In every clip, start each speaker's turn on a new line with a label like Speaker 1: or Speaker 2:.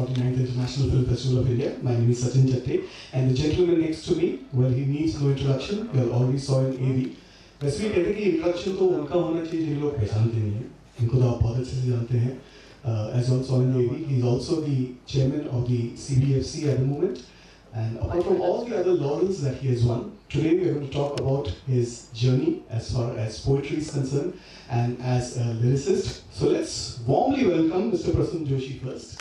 Speaker 1: 49th International Film Festival of India. My name is Sachin Chatte, and the gentleman next to me, well, he needs no introduction. You already saw in AV. वैसे भी कहते हैं कि introduction तो उनका होना चाहिए जिन लोग पहचानते नहीं हैं. इनको तो आप बहुत अच्छे से जानते हैं. As you all saw in AV, he is also the chairman of the CBFC at the moment. And apart from all the other laurels that he has won, today we are going to talk about his journey as far as poetry is concerned and as a lyricist. So let's warmly welcome Mr. Prasun Joshi first.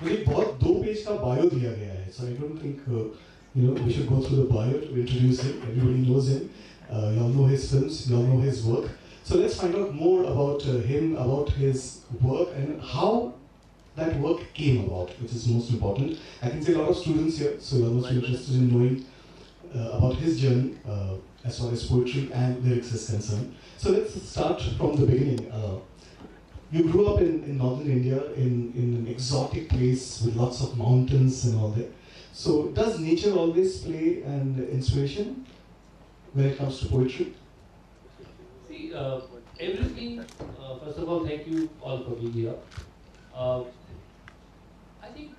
Speaker 1: मुझे बहुत 2 page का bio दिया गया है, so I don't think we should go through the bio to introduce him. Everybody knows him. You all know his films, you all know his work. So let's find out more about him, about his work, and how that work came about, which is most important. I can see a lot of students here, so you are also interested in knowing about his journey as far as poetry and lyrics is concerned. So let's start from the beginning. You grew up in northern India, in an exotic place with lots of mountains and all that. So does nature always play an inspiration when it comes to poetry?
Speaker 2: See, everything, first of all, thank you all for being here. I think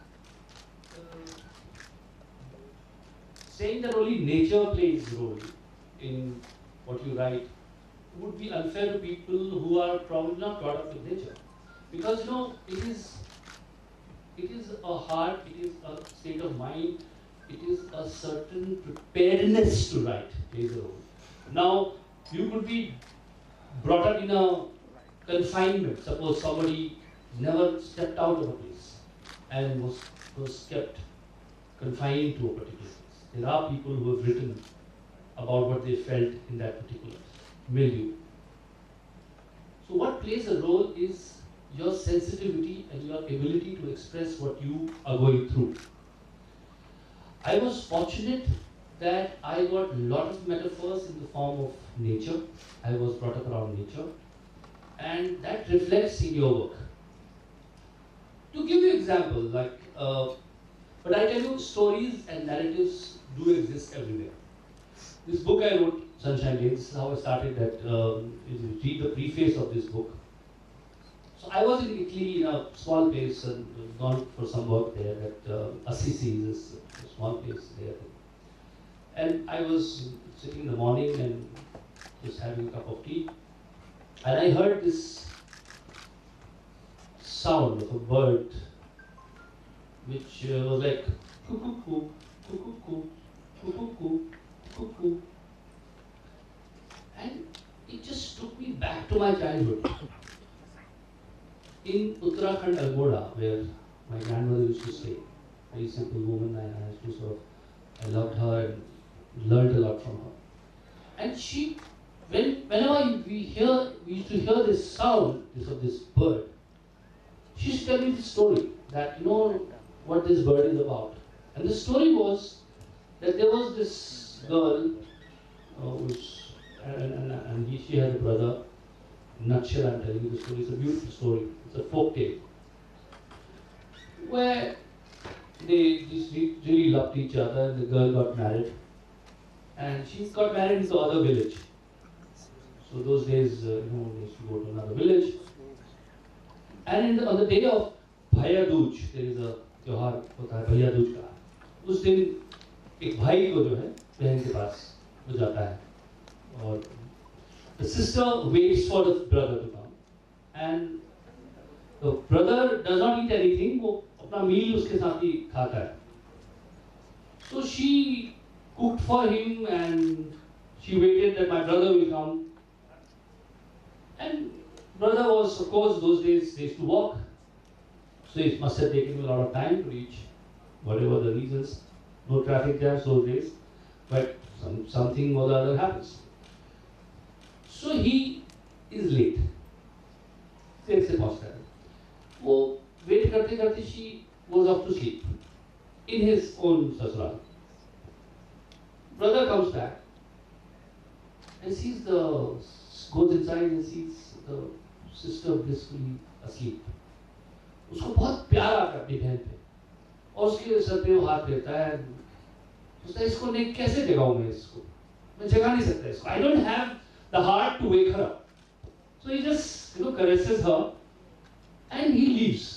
Speaker 2: saying that only nature plays a role in what you write would be unfair to people who are probably not brought up with nature. Because it is a heart, it is a state of mind, it is a certain preparedness to write plays a role. Now, you could be brought up in a confinement. Suppose somebody never stepped out of a place and was kept confined to a particular place. There are people who have written about what they felt in that particular milieu. So what plays a role is your sensitivity and your ability to express what you are going through. I was fortunate that I got a lot of metaphors in the form of nature. I was brought up around nature, and that reflects in your work. To give you an example, but I tell you, stories and narratives do exist everywhere. This book I wrote, Sunshine Lane, this is how I started that, read the preface of this book. So I was in Italy in a small place and gone for some work there at Assisi, this small place there. And I was sitting in the morning and just having a cup of tea. And I heard this sound of a bird which was like cuckoo, cuckoo, cuckoo, cuckoo, cuckoo. And it just took me back to my childhood. In Uttarakhand, Almora, where my grandmother used to stay, a very simple woman, I used to I loved her and learned a lot from her. And she, whenever we used to hear this sound of this bird, she used to tell me the story that what this bird is about. And the story was that there was this girl, she had a brother. In a nutshell, I'm telling you the story. It's a beautiful story. It's a folk tale where they just really loved each other. And the girl got married, and she got married in the other village. So those days, they used to go to another village. And on the day of Bhaiya Dooj, there is a त्योहार होता है भैया दूज का. उस दिन एक भाई को जो है बहन के पास वो जाता है और the sister waits for the brother to come and the brother does not eat anything. वो अपना meal उसके साथ ही खाता है. So she cooked for him and she waited that my brother will come. And brother was, of course, those days they used to walk. So it must have taken a lot of time to reach, whatever the reasons. No traffic jams those days, but something or the other happens. So he is late. देर से पहुंचता है. वो wait करते करते she goes off to sleep in his own ससुराल. Brother comes back and goes inside and sees the sister blissfully asleep. उसको बहुत प्यार आता है अपनी बहन पे और उसके सर पे वो हाथ देता है. सोचता है इसको नहीं कैसे जगाऊं मैं जगा नहीं सकता इसको. I don't have the heart to wake her up. So he just caresses her and he leaves.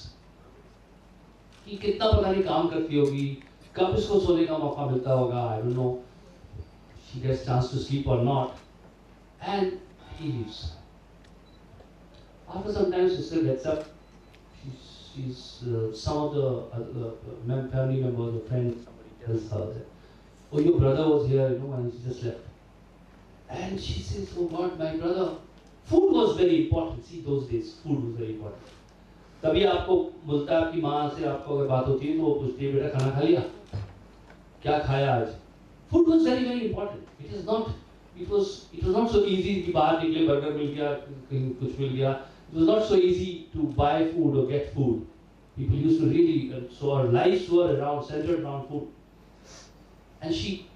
Speaker 2: कि कितना पता नहीं काम करती होगी, कब इसको सोने का मौका मिलता होगा, I don't know. She gets chance to sleep or not, and he leaves. After some time, sister gets up. She's some of the family members or friends, somebody tells her that, oh, your brother was here, and she just left. And she says, oh God, my brother. Food was very important. See, those days, food was very important. तभी आपको बोलता है आपकी माँ से आपको अगर बात होती है तो वो पूछती है बेटा खाना खा लिया, क्या खाया आज? Food was very very important. It was not so easy कि बाहर निकले बर्गर मिल गया, कहीं कुछ मिल गया. It was not so easy to buy food or get food. People used to really, so our lives were centered around food. And she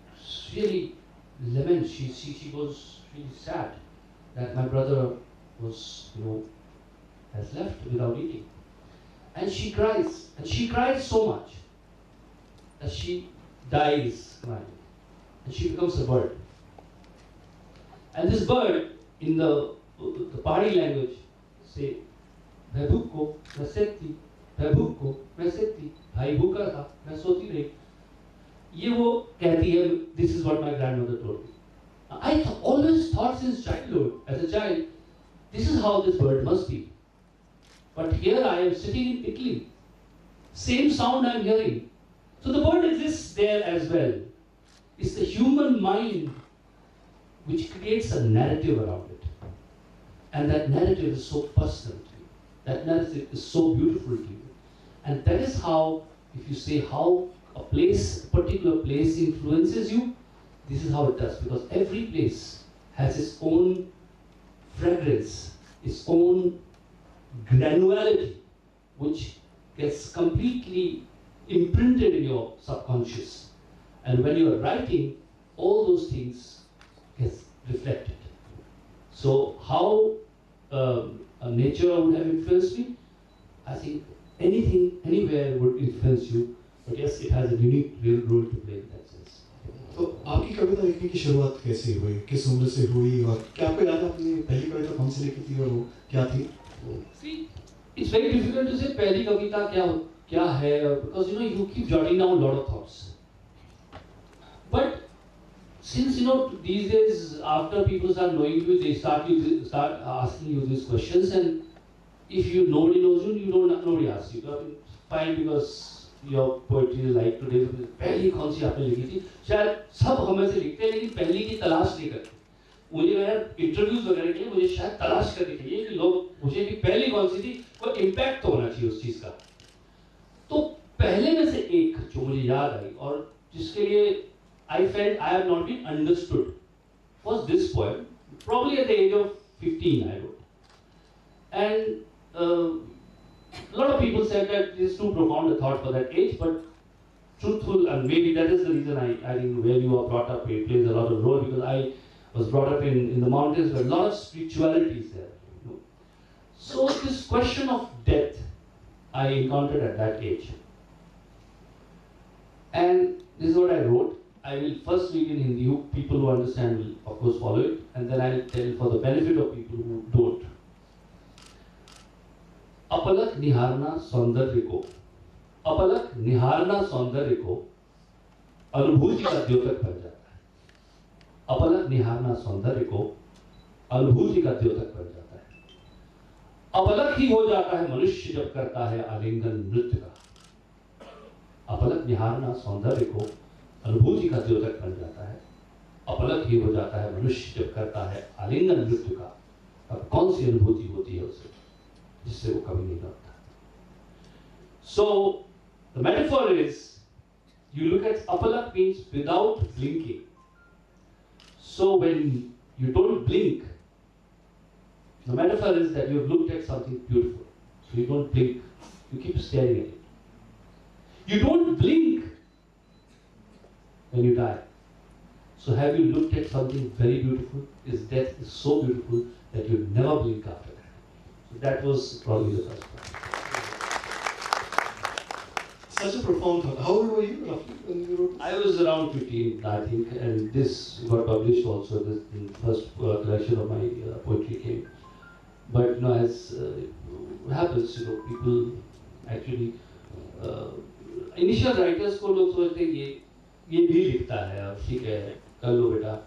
Speaker 2: really laments. She was really sad that my brother was, has left without eating. And she cries. And she cries so much that she dies crying. And she becomes a bird. And this bird, in the Pahari language, say, मैं भूख को मैं सेती, मैं भूख को मैं सेती, भाई भूखा था मैं सोती रही. ये वो कहती है. This is what my grandmother told me. I always thought since childhood, as a child, this is how this bird must be. But here I am sitting in Pickling. Same sound I am hearing. So the bird exists there as well. It's the human mind which creates a narrative around it. And that narrative is so personal to you. That narrative is so beautiful to you. And that is how, if you say how a particular place influences you, this is how it does. Because every place has its own fragrance, its own granularity, which gets completely imprinted in your subconscious. And when you are writing, all those things get reflected. So how nature would have influenced me? I think anything, anywhere would influence you. But yes, it has a unique real role to play in that sense.
Speaker 1: तो आपकी कविता लिखने की शुरुआत कैसे हुई, किस उम्र से हुई, और क्या आपको याद है अपनी पहली कविता कौन सी लिखी थी और वो क्या थी?
Speaker 2: See, it's very difficult to say पहली कविता क्या है, because you keep jotting down a lot of thoughts. But since these days after people start knowing you, they start asking you these questions, and if nobody knows you, nobody asks you. I mean, fine, because your poetry is like today. पहली कौन सी आपने लिखी थी? शायद सब हमें से लिखते हैं, लेकिन पहली की तलाश नहीं करते. मुझे इंटरव्यूज वगैरह के लिए मुझे शायद तलाश करनी चाहिए कि लोग मुझे कि पहली कौन सी थी, कोई इम्पैक्ट तो होना चाहिए उस चीज का. तो पहले में से एक जो मुझे याद आई और जिसके लिए I felt I have not been understood was this poem. Probably at the age of 15 I wrote. And a lot of people said that this is too profound a thought for that age, but truthful, and maybe that is the reason I think where you are brought up, it plays a lot of role, because I was brought up in the mountains where a lot of spirituality is there. So this question of death I encountered at that age. And this is what I wrote. I will first read in Hindi. People who understand will of course follow it, and then I will tell for the benefit of people who don't. अपलक निहारना सौंदर्य को, अपलक निहारना सौंदर्य को अनुभूति का द्योतक बन जाता है. अपलक निहारना सौंदर्य को अनुभूति का द्योतक बन जाता है. अपलक ही हो जाता है मनुष्य जब करता है आलिंगन नृत्य का. अपलक निहारना सौंदर्य को अनुभूति का द्योतक बन जाता है. अपलक ही हो जाता है मनुष्य जब करता है आलिंगन नृत्य का. अब कौन सी अनुभूति होती है उसे जिससे वो कभी नहीं लौटता. So the metaphor is, you look at apalak means without blinking. So when you don't blink, the metaphor is that you have looked at something beautiful. So you don't blink, you keep staring at it. You don't blink when you die. So have you looked at something very beautiful? Is death is so beautiful that you never blink after that. So that was probably the first part.
Speaker 1: Such a profound thought. How old were you roughly when you wrote this?
Speaker 2: I was around 15, I think, and this got published also. The first collection of my poetry came. But no, as happens, people actually initial writers को लोग सोचते हैं ये भी लिखता है अब ठीक है कर लो बेटा.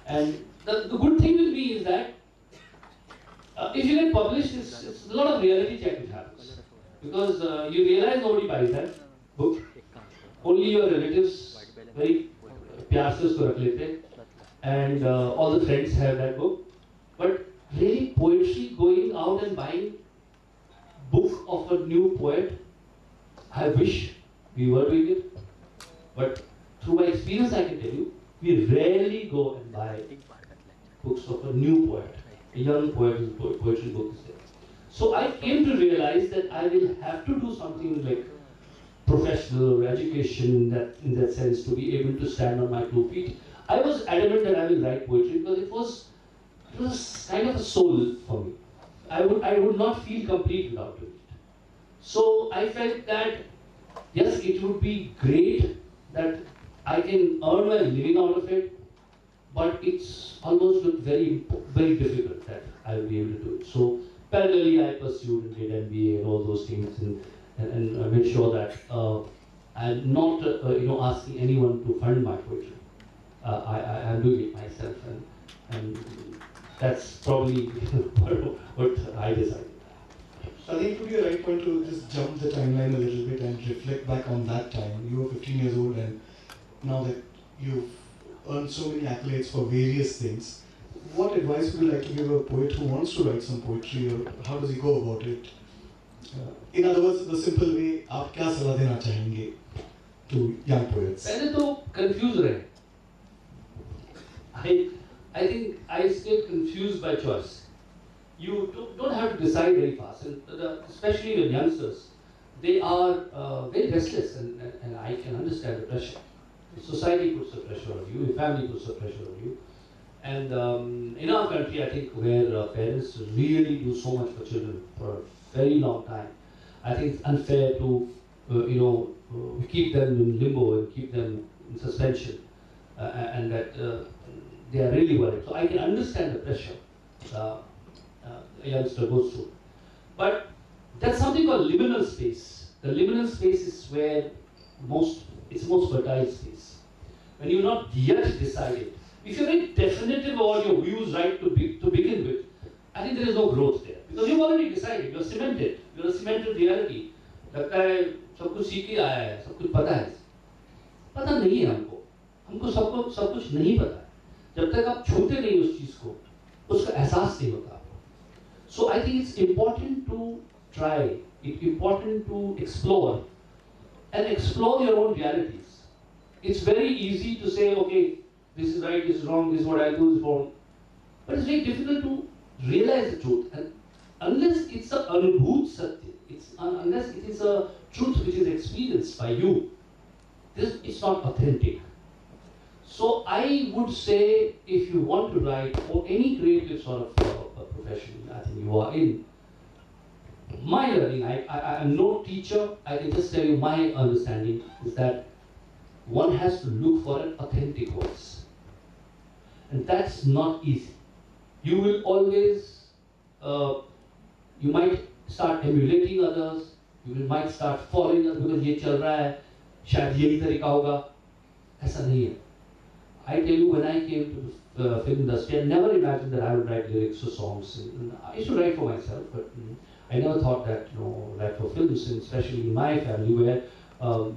Speaker 2: And the good thing with me is that if you get published, it's a lot of reality check which happens. Because you realize nobody buys that book. Only your relatives very प्यार से उसको रख लेते हैं. And all the friends have that book. But really poetry, going out and buying book of a new poet, I wish we were doing it. But through my experience I can tell you, we rarely go and buy books of a new poet. A young poet whose poetry book is there. So I came to realize that I will have to do something like professional or education in that sense to be able to stand on my 2 feet. I was adamant that I will write poetry because it was kind of a soul for me. I would not feel complete without doing it. So I felt that yes, it would be great that I can earn my living out of it, but it's almost looked very very difficult that I will be able to do it. So parallelly I pursued and did MBA and all those things, and I made sure that I'm not asking anyone to fund my poetry. I'm doing it myself, and that's probably what I decided.
Speaker 1: I think it would be a right point to just jump the timeline a little bit and reflect back on that time. You were 15 years old, and now that you've earned so many accolades for various things, what advice would you like to give a poet who wants to write some poetry, or how does he go about it? In other words, the simple way, आप क्या सलाह देना चाहेंगे to young poets?
Speaker 2: पहले तो confused रहे. I think I stayed confused by choice. You don't have to decide very fast, and especially when youngsters, they are very restless, and I can understand the pressure. Society puts the pressure on you, your family puts the pressure on you, and in our country, I think where parents really do so much for children for a very long time, I think it's unfair to keep them in limbo and keep them in suspension, and that they are really worried. So I can understand the pressure a youngster goes through. But that's something called liminal space. The liminal space is where it's the most fertile space. When you're not yet decided, if you're very definitive about your views right to begin with, I think there is no growth there. Because you've already decided, you're cemented. You're a cemented reality. लगता है सब कुछ सीख ही आया है, सब कुछ पता है. पता नहीं है हमको सब कुछ नहीं पता है. जब तक आप छूते नहीं उस चीज को, उसका एहसास नहीं होता. So I think it's important to try, it's important to explore, and explore your own realities. It's very easy to say, okay, this is right, this is wrong, this is what I do, this is wrong. But it's very difficult to realize the truth. And unless it's a anubhut satya, unless it is a truth which is experienced by you, it's not authentic. So I would say, if you want to write or any creative sort of profession, I think you are in, my learning, I am no teacher, I can just tell you my understanding is that one has to look for an authentic voice. And that's not easy. You will always, you might start emulating others, you might start following others because ये चल रहा है, शायद यही तरीका होगा. ऐसा नहीं है. I tell you, when I came to the film industry, I never imagined that I would write lyrics or songs. And I used to write for myself, but I never thought that, write for films, and especially in my family where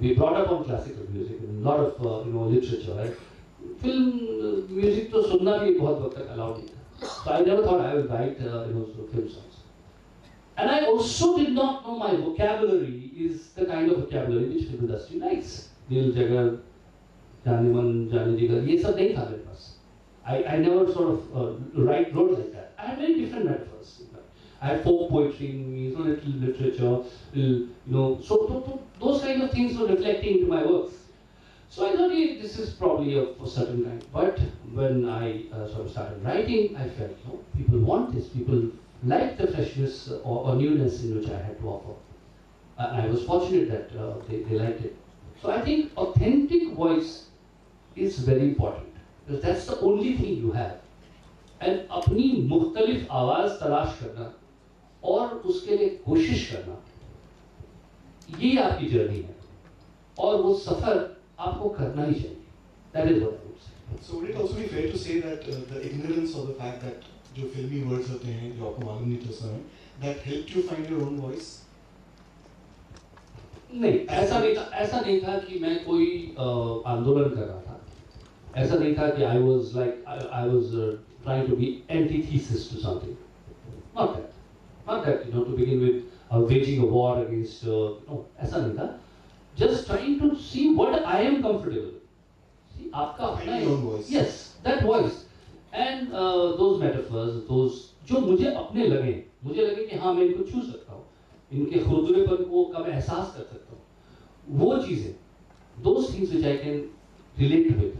Speaker 2: we brought up on classical music and a lot of literature. Right? Film music to sunna bhi bahut waqt tak allowed nahi tha. So I never thought I would write film songs. And I also did not know my vocabulary is the kind of vocabulary which film industry likes. Dil Jagar, जाने मन जाने जिगर ये सब नहीं था मेरे पास. I never sort of wrote like that. I had very different metaphors. I had folk poetry in me, little literature, so those kind of things were reflecting into my work. So I thought, hey, this is probably of a certain kind. But when I sort of started writing, I felt, people want this. People like the freshness or newness in which I had to offer. I was fortunate that they liked it. So I think authentic voice is very important. Because that's the only thing you have. And अपनी मुख्तलिफ आवाज़ तलाश करना और उसके लिए कोशिश करना, ये आपकी जर्नी है और वो सफर आपको करना ही चाहिए. That is what I would say.
Speaker 1: So would it also be fair to say that the ignorance of the fact that जो फिल्मी words होते हैं जो आपको मालूम नहीं था उस समय, that helped you find your own voice?
Speaker 2: नहीं, ऐसा नहीं था कि मैं कोई आंदोलन कर रहा था. ऐसा नहीं था कि I was trying to be antithesis to something. Not that, you know, to begin with, waging a war against, no, ऐसा नहीं था. Just trying to see what I am comfortable with. See, आपका अपना
Speaker 1: Find your own voice.
Speaker 2: Yes, that voice. And those metaphors, those जो मुझे अपने लगे कि हाँ मैं इनको छू सकता हूँ, इनके खुरदुरेपन को का मैं एहसास कर सकता हूँ, वो चीज़ें, those things which I can relate with.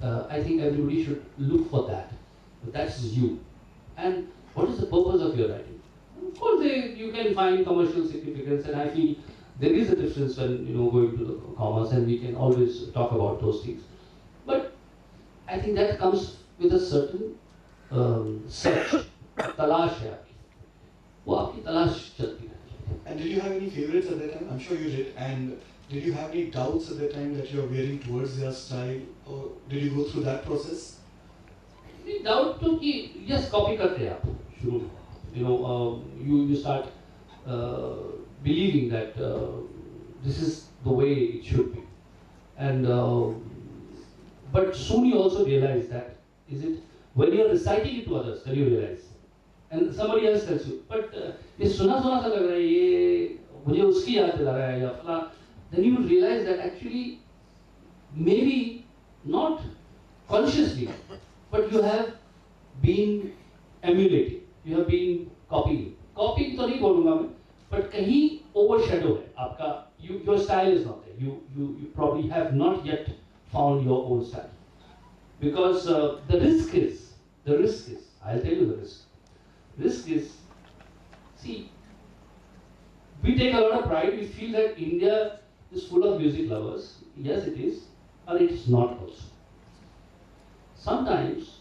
Speaker 2: I think everybody should look for that. That's you. And what is the purpose of your writing? Of course, you can find commercial significance, and I feel there is a difference when, you know, going to the commas, and we can always talk about those things. But I think that comes with a certain search, तलाश है आपकी, वो आपकी तलाश चलती है.
Speaker 1: And did you have any favorites at that time? I'm sure you did. And did you have any doubts at that time that you are veering towards their style, or did you go through that process?
Speaker 2: नहीं, doubt तो कि yes copy करते हैं आप शुरू में, you know, you start believing that this is the way it should be, and but soon you also realize that is it when you are reciting it to others, then you realize, and somebody else tells you, but ये सुना सा लग रहा है, ये मुझे उसकी याद दिला रहा है या फला, then you realize that actually maybe not consciously, but you have been emulating, you have been copying तो नहीं बोलूँगा मैं, but कहीं overshadow है आपका, your style is not there, you probably have not yet found your own style, because the risk is, I'll tell you the risk is, see, we take a lot of pride, we feel that India is full of music lovers. Yes, it is, or it is not also. Sometimes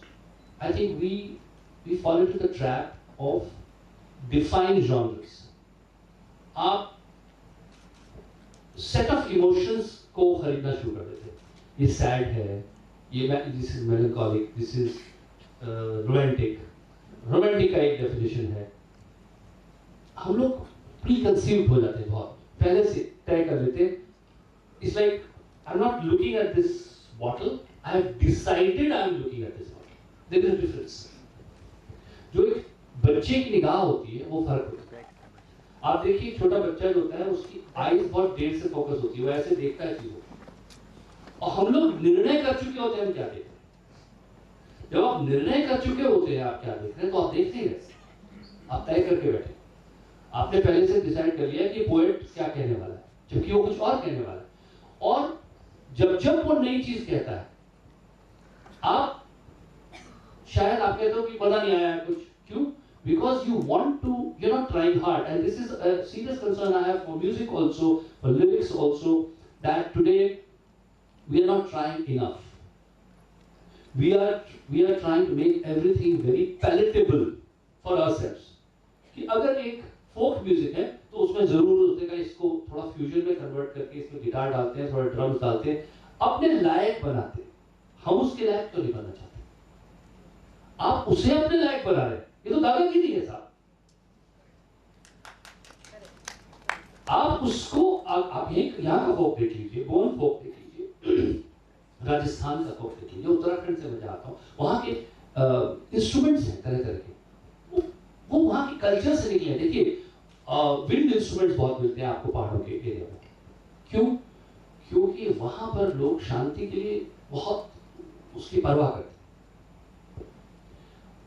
Speaker 2: I think we fall into the trap of defined genres. आप set of emotions को खरीदना शुरू कर देते हैं. ये sad है, this is melancholic, this is romantic. Romantic का एक definition है. हम लोग preconceived हो जाते हैं बहुत, पहले से तय कर लेते हैं. It's like I'm not looking at this bottle, I have decided I'm looking at this bottle. There is a difference. जो एक बच्चे की निगाह होती है वो फर्क होता है. आप देखिए छोटा बच्चा जो होता है उसकी आईज बहुत देर से फोकस होती है, वो ऐसे देखता है चीजों को, और हम लोग निर्णय कर चुके होते हैं हम क्या देख रहे हैं. जब आप निर्णय कर चुके होते हैं आप क्या देख रहे हैं, तो आप देखते हैं कैसे, आप तय करके बैठे, आपने पहले से डिसाइड कर लिया कि पोएट क्या कहने वाला है, जबकि वो कुछ और कहने वाला है. और जब वो नई चीज कहता है, आप शायद आप कहते हो कि मजा नहीं आया कुछ, क्यों? Because you want to, you're not trying hard, and this is a serious concern I have for music also, for lyrics also, that today we are not trying enough. We are trying to make everything very palatable for ourselves. कि अगर एक folk music है तो उसमें जरूर होता है इसको थोड़ा फ्यूजन में कन्वर्ट करके इसमें गिटार डालते हैं, थोड़ा ड्रम्स डालते हैं, अपने लायक बनाते हैं. हम उसके लायक तो नहीं बनना चाहते, आप उसे अपने लायक बना रहे हैं. ये तो दादागिरी है साहब. आप उसको आप यहाँ का फोक देख लीजिए, गोंड फोक देख लीजिए, राजस्थान का फोक देख लीजिए, उत्तराखंड से मैं जाता हूँ, वहाँ के इंस्ट्रूमेंट्स हैं तरह तरह के, वो वहाँ के कल्चर से निकले. देखिए विंड इंस्ट्रूमेंट्स बहुत मिलते हैं आपको पहाड़ों के एरिया में. क्यों? क्योंकि वहाँ पर लोग शांति के लिए बहुत उसकी परवाह करते हैं,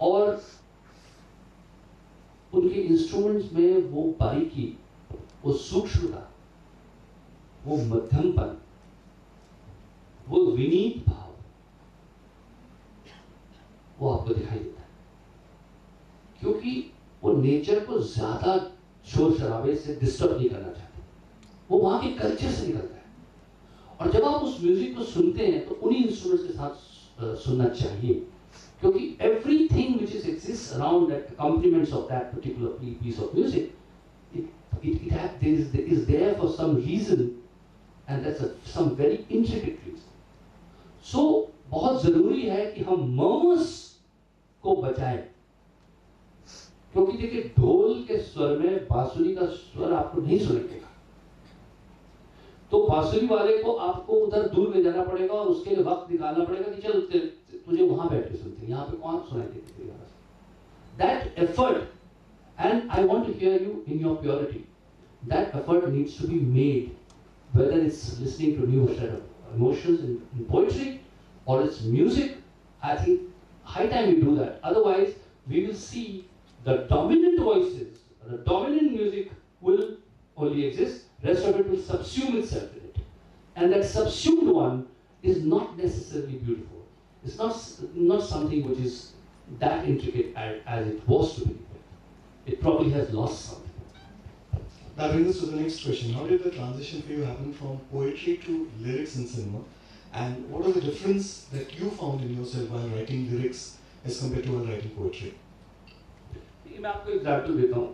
Speaker 2: और उनके इंस्ट्रूमेंट्स में वो बारीकी, वो सूक्ष्मता, वो मध्यमपन, वो विनीत भाव, वो आपको दिखाई देता है. क्योंकि वो नेचर को ज्यादा शोर शराबे से डिस्टर्ब नहीं करना चाहते, वो वहां के कल्चर से निकलता है. और जब आप उस म्यूजिक को सुनते हैं तो उन्हीं इंस्ट्रूमेंट्स के साथ सुनना चाहिए. क्योंकि everything which exists around that accompaniments of that particular piece of music, it is there for some reason, and that's some very intricate reason. So बहुत जरूरी है कि हम murmurs को बचाएं, क्योंकि देखिए ढोल के स्वर में बांसुरी का स्वर आपको नहीं सुनाई देगा, तो बांसुरी वाले को आपको उधर दूर ले जाना पड़ेगा और उसके लिए वक्त निकालना पड़ेगा कि चल तुझे वहां बैठ के सुनते हैं, यहाँ पे कौन सुनाई देती तेरी आवाज। That effort, and I want to hear you in your purity, that effort needs to be made, whether it's listening to new set of emotions in poetry or it's music. I think high time we do that. Otherwise, we will see the dominant voices, the dominant music will only exist. Rest of it will subsume itself in it, and that subsumed one is not necessarily beautiful. It's not something which is that intricate as it was to be. It probably has lost something.
Speaker 1: That brings us to the next question. How did the transition for you happen from poetry to lyrics in cinema? And what was the difference that you found in yourself while writing lyrics as compared to while writing poetry?
Speaker 2: मैं आपको example देता हूँ,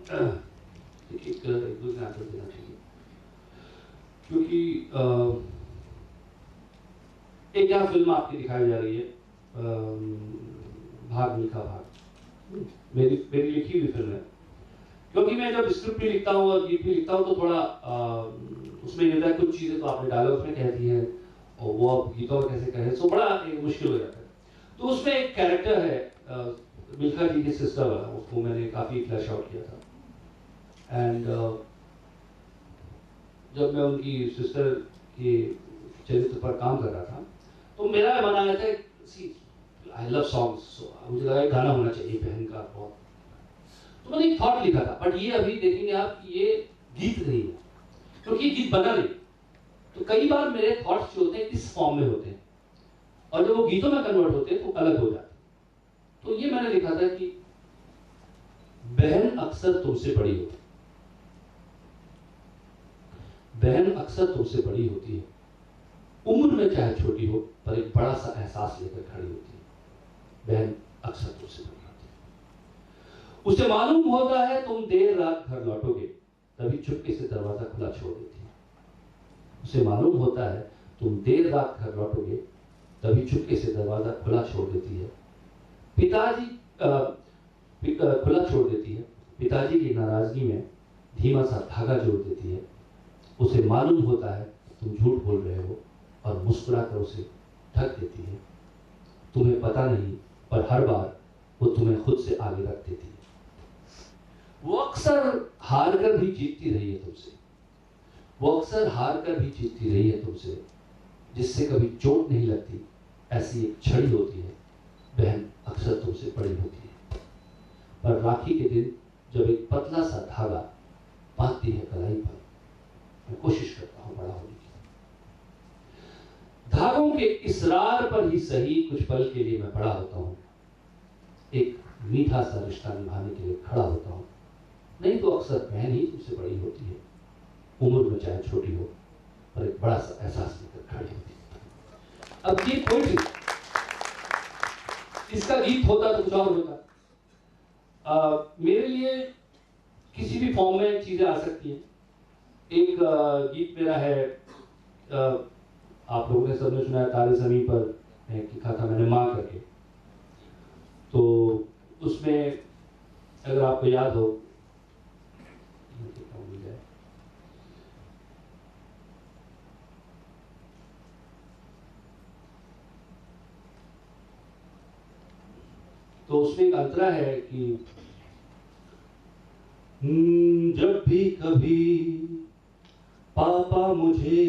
Speaker 2: एक दो example देना चाहिए, क्योंकि एक यहाँ फिल्म आपकी दिखाई जा रही है, भाग मिल्खा भाग, मेरी लिखी हुई फिल्म है। क्योंकि मैं जब स्क्रिप्ट भी लिखता हूँ और गीत भी लिखता हूँ तो थोड़ा उसमें ये होता है कुछ चीज़ें तो आपने डायलॉग्स में कह दी हैं और वो आप गीतों में कैसे कहें, तो बड़ा मुश्किल हो जाता है। तो उसमें एक कैरेक्टर है मिल्खा जी की सिस्टर वाला, उसको मैंने काफ़ी फ्लैश आउट किया था। एंड जब मैं उनकी सिस्टर के चरित्र पर काम कर रहा था तो मेरा मन आया था, आई लव सॉन्ग्स, मुझे लगा गाना होना चाहिए बहन का बहुत, तो मैंने एक थॉट लिखा था। बट ये अभी देखेंगे आप कि ये गीत नहीं है, क्योंकि गीत बना नहीं। तो कई बार मेरे थॉट्स जो होते हैं इस फॉर्म में होते हैं और जब वो गीतों में कन्वर्ट होते हैं तो अलग हो जाते हैं। तो ये मैंने लिखा था कि बहन अक्सर तुमसे बड़ी होती, बहन अक्सर तुमसे बड़ी होती है, उम्र में चाहे छोटी हो पर एक बड़ा सा एहसास लेकर खड़ी होती है। बहन अक्सर तुमसे बड़ी होती है, उसे मालूम होता है तुम देर रात घर लौटोगे, तभी चुपके से दरवाजा खुला छोड़ देती है। उसे मालूम होता है तुम देर रात घर लौटोगे, तभी चुपके से दरवाजा खुला छोड़ देती है। पिताजी खुला छोड़ देती है, पिताजी की नाराजगी में धीमा सा धागा जोड़ देती है। उसे मालूम होता है तुम झूठ बोल रहे हो और मुस्कुराकर उसे ढक देती है। तुम्हें पता नहीं पर हर बार वो तुम्हें खुद से आगे रख देती है। वो अक्सर हार कर भी जीतती रही है तुमसे, वो अक्सर हार कर भी जीतती रही है तुमसे, जिससे कभी चोट नहीं लगती, ऐसी एक छड़ी होती है। बहन अक्सर तुमसे बड़ी होती है, पर राखी के दिन जब एक पतला सा धागा बांधती है कलाई पर, मैं कोशिश करता हूं बड़ा होने की। धागों के इसरार पर ही सही कुछ पल के लिए मैं बड़ा होता हूं, एक मीठा सा रिश्ता निभाने के लिए खड़ा होता हूं। नहीं तो अक्सर बहन ही तुमसे बड़ी होती है, उम्र में चाहे छोटी हो पर एक बड़ा सा एहसास लेकर खड़ी होती है। अब ये पोएट्री, इसका गीत होता तो कुछ और होता। मेरे लिए किसी भी फॉर्म में चीजें आ सकती हैं। एक गीत मेरा है, आप लोगों ने सबने सुना है, तारे ज़मीन पर लिखा था मैंने माँ करके। तो उसमें अगर आपको याद हो, तो उसमें एक अंतरा है कि जब भी कभी पापा मुझे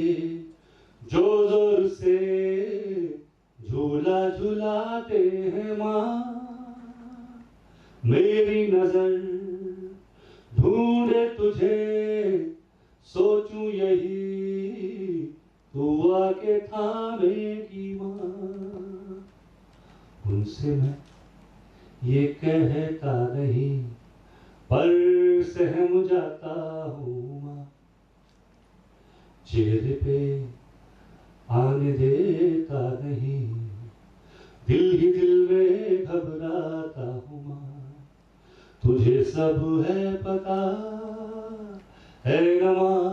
Speaker 2: जो जोर से झूला झुलाते हैं माँ, मेरी नजर ढूंढे तुझे, सोचूं यही तू आके थामेगी माँ। उनसे मैं ये कहता नहीं पर सहम जाता हूँ माँ, चेहरे पे आने देता नहीं, दिल ही दिल में घबराता हूँ माँ, तुझे सब है पता है न माँ,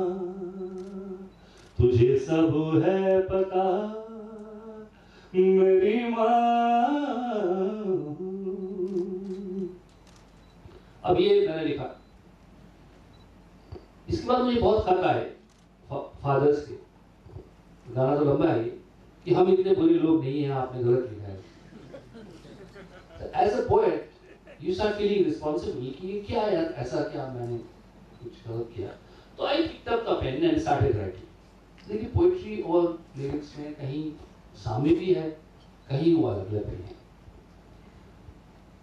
Speaker 2: तुझे सब है पता मेरी माँ। अब ये मैंने लिखा। इसके बाद मुझे बहुत खत आए फादर्स के, गाना तो लंबा है कि हम इतने बुरे लोग नहीं हैं, आपने गलत लिखा है। As a poet you start feeling responsible कि ये क्या यार, ऐसा क्या मैंने कुछ गलत किया। तो I picked up the pen and started writing. देखिए पोइट्री और लिरिक्स में कहीं साम्य भी है, कहीं वो अलग अलग भी है।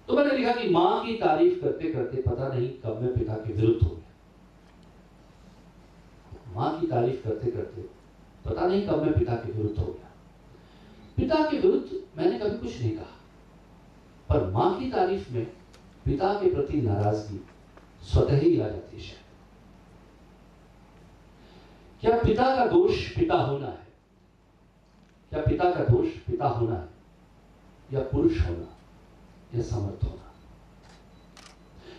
Speaker 2: तो मैंने लिखा कि माँ की तारीफ करते करते पता नहीं कब मैं पिता के विरुद्ध हो गया। माँ की तारीफ करते करते पता नहीं कब मैं पिता के विरुद्ध हो गया। पिता के विरुद्ध मैंने कभी कुछ नहीं कहा, पर माँ की तारीफ में पिता के प्रति नाराजगी स्वतः ही आ जाती है। क्या पिता का दोष पिता होना है? क्या पिता का दोष पिता होना है, या पुरुष होना, या समर्थ होना?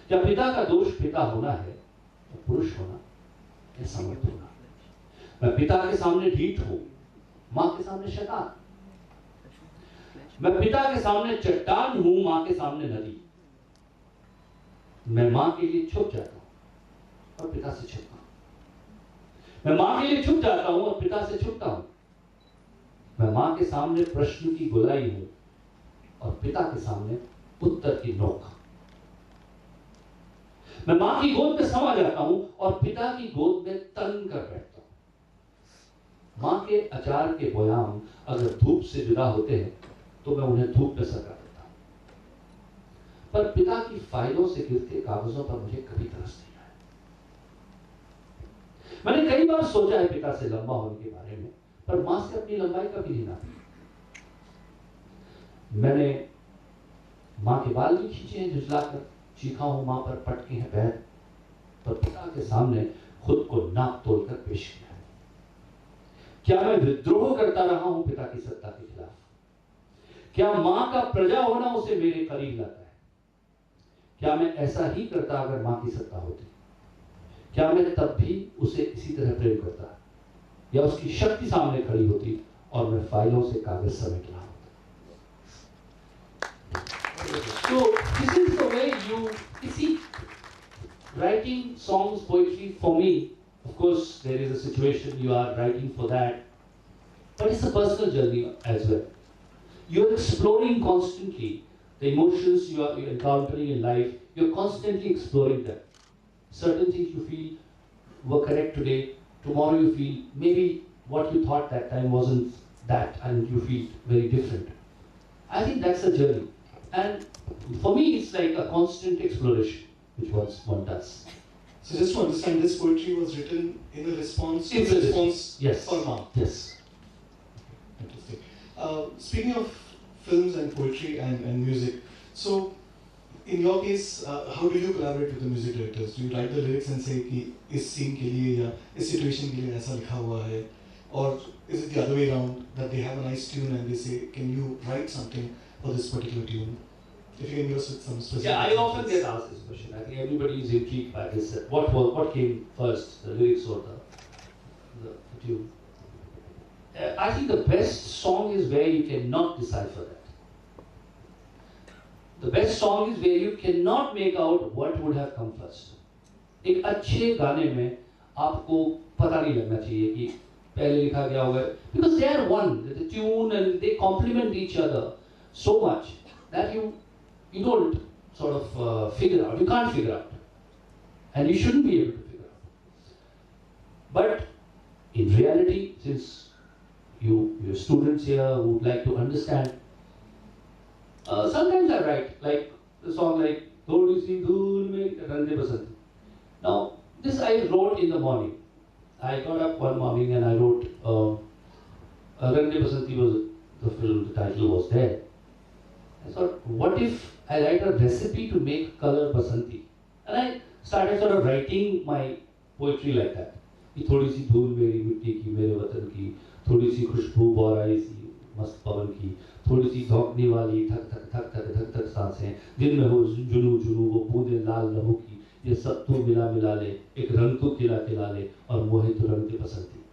Speaker 2: क्या पिता का दोष पिता होना है, या पुरुष होना, या समर्थ होना? मैं पिता के सामने ढीठ हूं, मां के सामने शैतान। मैं पिता के सामने चट्टान हूं, मां के सामने नदी। मैं मां के लिए छुप जाता हूं और पिता से छुपता हूं। मैं मां के लिए छुप जाता हूं और पिता से छुपता हूं। मैं मां के सामने प्रश्न की गोलाई हूं और पिता के सामने उत्तर की नोक। मैं मां की गोद में समा जाता हूं और पिता की गोद में तन कर बैठता हूं। मां के अचार के बोयाम अगर धूप से जुदा होते हैं तो मैं उन्हें धूप में सका देता हूं, पर पिता की फाइलों से गिरते कागजों पर मुझे कभी तरस नहीं आया। मैंने कई बार सोचा है पिता से लंबा होने के बारे में, पर मां से अपनी लंबाई कभी नहीं नापी। मैंने मां के बाल भी खींचे हैं झुझलाकर, चीखा हूं मां पर पटके हैं पैर, पर पिता के सामने खुद को नाप तोड़कर पेश किया है। क्या मैं विद्रोह करता रहा हूं पिता की सत्ता के खिलाफ? क्या मां का प्रजा होना उसे मेरे करीब लाता है? क्या मैं ऐसा ही करता अगर मां की सत्ता होती? क्या मैं तब भी उसे इसी तरह प्रेम करता, या उसकी शक्ति सामने खड़ी होती और मैं फाइलों से कागज समेट रहा होता? So this is the way you see, writing songs, poetry for me. Of course, there is a situation you are writing for that, but it's a personal journey as well. You're exploring constantly the emotions you are encountering in life. You're constantly exploring them. Certain things you feel were correct today, tomorrow you feel maybe what you thought that time wasn't that, and you feel very different. I think that's a journey, and for me it's like a constant exploration which one does.
Speaker 1: So just to understand, this poetry was written in a response to
Speaker 2: It's a response. Yes.
Speaker 1: for mom.
Speaker 2: Yes.
Speaker 1: Interesting. Speaking of films and poetry and music, so in your case, how do you collaborate with the music directors? Do you write the lyrics and say कि इस scene के लिए या इस situation के लिए ऐसा लिखा हुआ है, or is it the other way around that they have a nice tune and they say, can you write something for this particular tune? If you can give us some specific.
Speaker 2: Yeah, I often get asked this question. I think everybody is intrigued by this. What came first, the lyrics or the tune? I think the best song is where you cannot decipher that. The best song is where you cannot make out what would have come first. एक अच्छे गाने में आपको पता नहीं लगना चाहिए कि पहले लिखा गया होगा, because they are one, the tune and they complement each other so much that you don't sort of figure out. You can't figure out, and you shouldn't be able to figure out. But in reality, since your students here who would like to understand, sometimes I write like the song like "Thodi Si Dhool Mein Rang De Basanti." Now this I wrote in the morning. I got up one morning and I wrote "Rang De Basanti" was the film. The title was there. I thought, what if I write a recipe to make color basanti? And I started sort of writing my poetry like that. कि थोड़ी सी धूल मेरी मिट्टी की, मेरे वतन की, थोड़ी सी खुशबू बौराई सी, मस्त पवन की, थोड़ी सी धौंकने वाली ठक ठक ठक ठक ठक ठक सांसें, दिन में हो जुनू जुनू वो बूंदे लाल लहू की, ये सब तो मिला मिला ले, एक रंग तो खिला खिला ले और मोहे तो रंग के बसंती।